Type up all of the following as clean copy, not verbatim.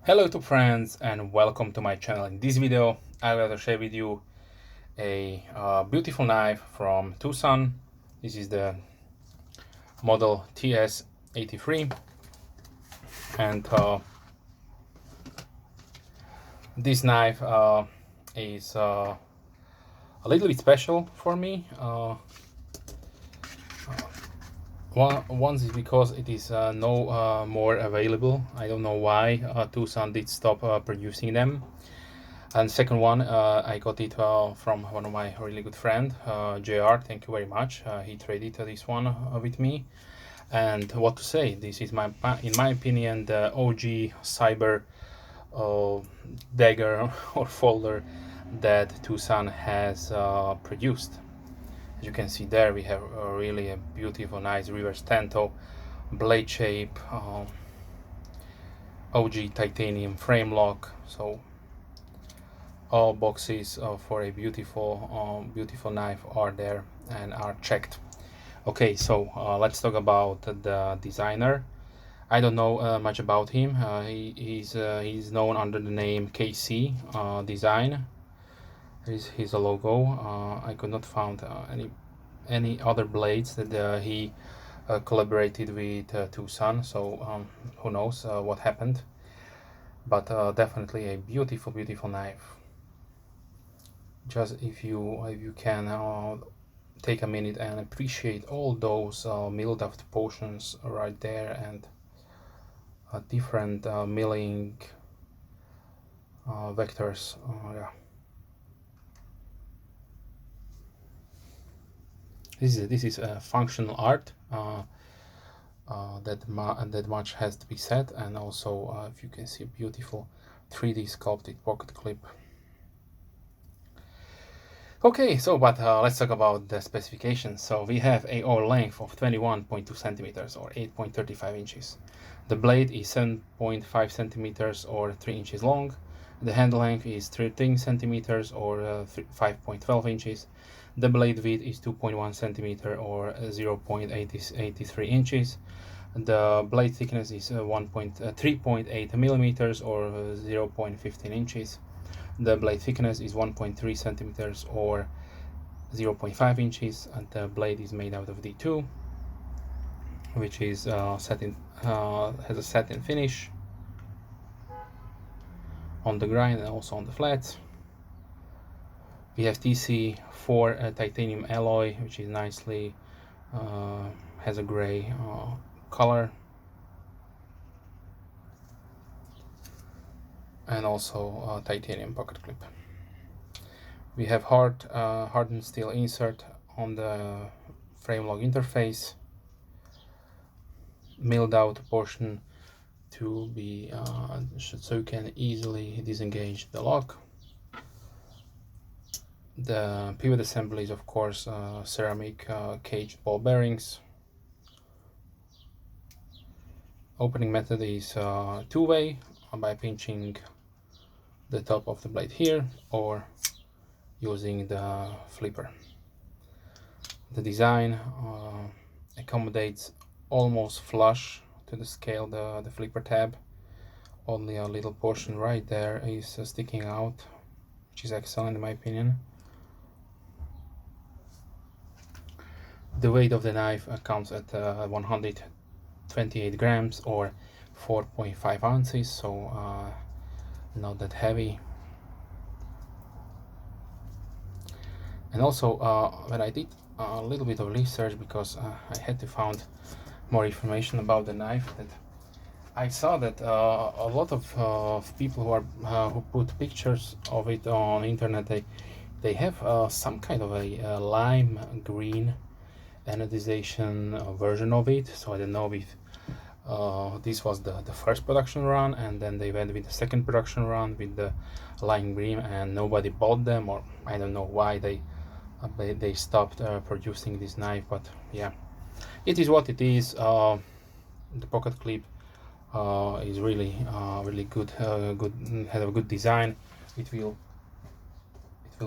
Hello to friends and welcome to my channel. In this video I will share with you a beautiful knife from Twosun. This is the model TS83 and this knife is a little bit special for me. One is because it is no more available. I don't know why Twosun did stop producing them. And second one, I got it from one of my really good friend, JR. Thank you very much. He traded this one with me. And what to say? This is in my opinion, the OG cyber dagger or folder that Twosun has produced. As you can see there, we have really a beautiful, nice reverse tanto, blade shape, OG titanium frame lock. So all boxes for a beautiful knife are there and are checked. Okay, so let's talk about the designer. I don't know much about him. He's known under the name KC Design. Here's a logo. I could not find any other blades that he collaborated with Twosun, so who knows what happened, but definitely a beautiful knife. Just if you can take a minute and appreciate all those milled out portions right there, and different milling vectors. Yeah, this is functional art. That much has to be said. And also if you can see a beautiful 3D sculpted pocket clip. Okay, so but let's talk about the specifications. So we have a all length of 21.2 centimeters or 8.35 inches. The blade is 7.5 centimeters or 3 inches long. The handle length is 13 centimeters or 5.12 inches. The blade width is 2.1 centimeter or 0.83 inches. The blade thickness is 3.8 millimeters or 0.15 inches. The blade thickness is 1.3 centimeters or 0.5 inches, and the blade is made out of D2, which is has a satin finish on the grind and also on the flats. We have TC4 Titanium alloy, which is nicely has a gray color, and also titanium pocket clip. We have hardened steel insert on the frame lock interface, milled out portion to be so you can easily disengage the lock. The pivot assembly is of course ceramic caged ball bearings. Opening method is two-way by pinching the top of the blade here or using the flipper. The design accommodates almost flush to the scale the flipper tab. Only a little portion right there is sticking out, which is excellent in my opinion. The weight of the knife comes at 128 grams or 4.5 ounces, so not that heavy. And also when I did a little bit of research, because I had to find more information about the knife, that I saw that a lot of people who put pictures of it on internet, they have some kind of a lime green anodization version of it. So I don't know if this was the first production run, and then they went with the second production run with the lime green and nobody bought them, or I don't know why they stopped producing this knife. But yeah, it is what it is. The pocket clip is really good, has a good design. It will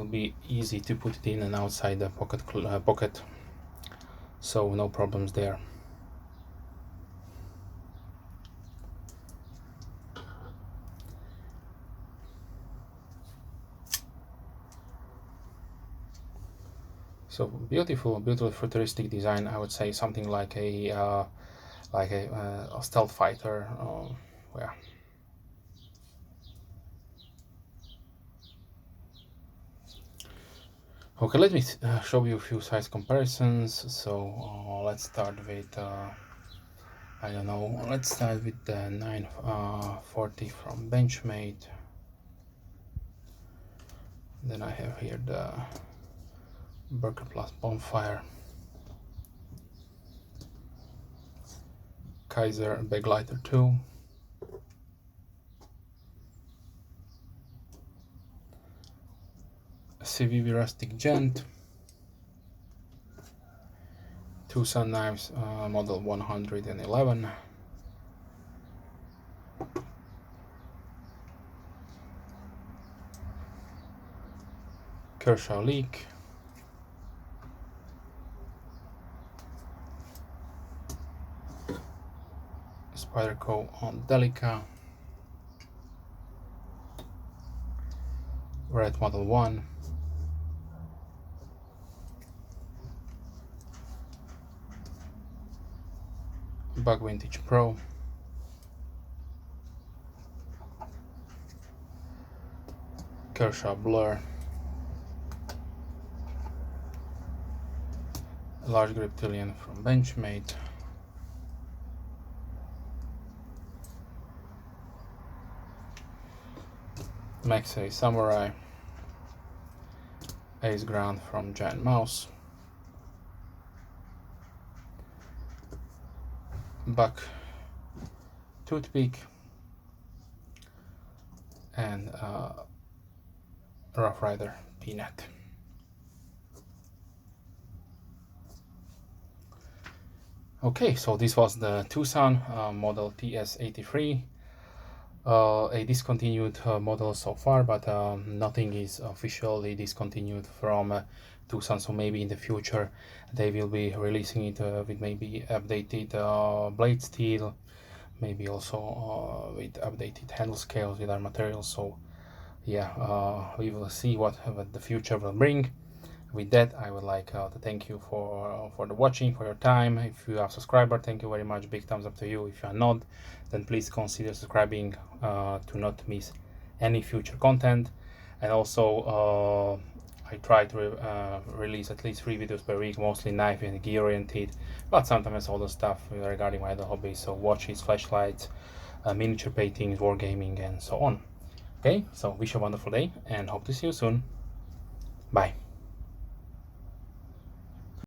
be easy to put it in and outside the pocket, so no problems there. So beautiful, beautiful futuristic design. I would say something like a stealth fighter. Yeah. Okay, let me show you a few size comparisons. So let's start with I don't know. Let's start with the 940 from Benchmade. Then I have here the Burger Plus Bonfire, Kaiser Baglighter 2, CVV Rustic Gent, Twosun knives, model 111, Kershaw Leak, Spyderco on Delica, Red Model 1, Bug Vintage Pro, Kershaw Blur, Large Griptilian from Benchmade, Maxey Samurai, Ace Ground from Giant Mouse, Buck Toothpick, and Rough Rider Peanut. Okay, so this was the Twosun model TS83, a discontinued model so far, but nothing is officially discontinued from Twosun, so maybe in the future they will be releasing it with maybe updated blade steel, maybe also with updated handle scales with our materials. So yeah, we will see what the future will bring. With that, I would like to thank you for the watching, for your time. If you are a subscriber, thank you very much. Big thumbs up to you. If you are not, then please consider subscribing to not miss any future content. And also I try to release at least 3 videos per week, mostly knife and gear oriented, but sometimes other stuff regarding my other hobbies, so watches, flashlights, miniature paintings, wargaming, and so on. Okay, so wish you a wonderful day and hope to see you soon. Bye.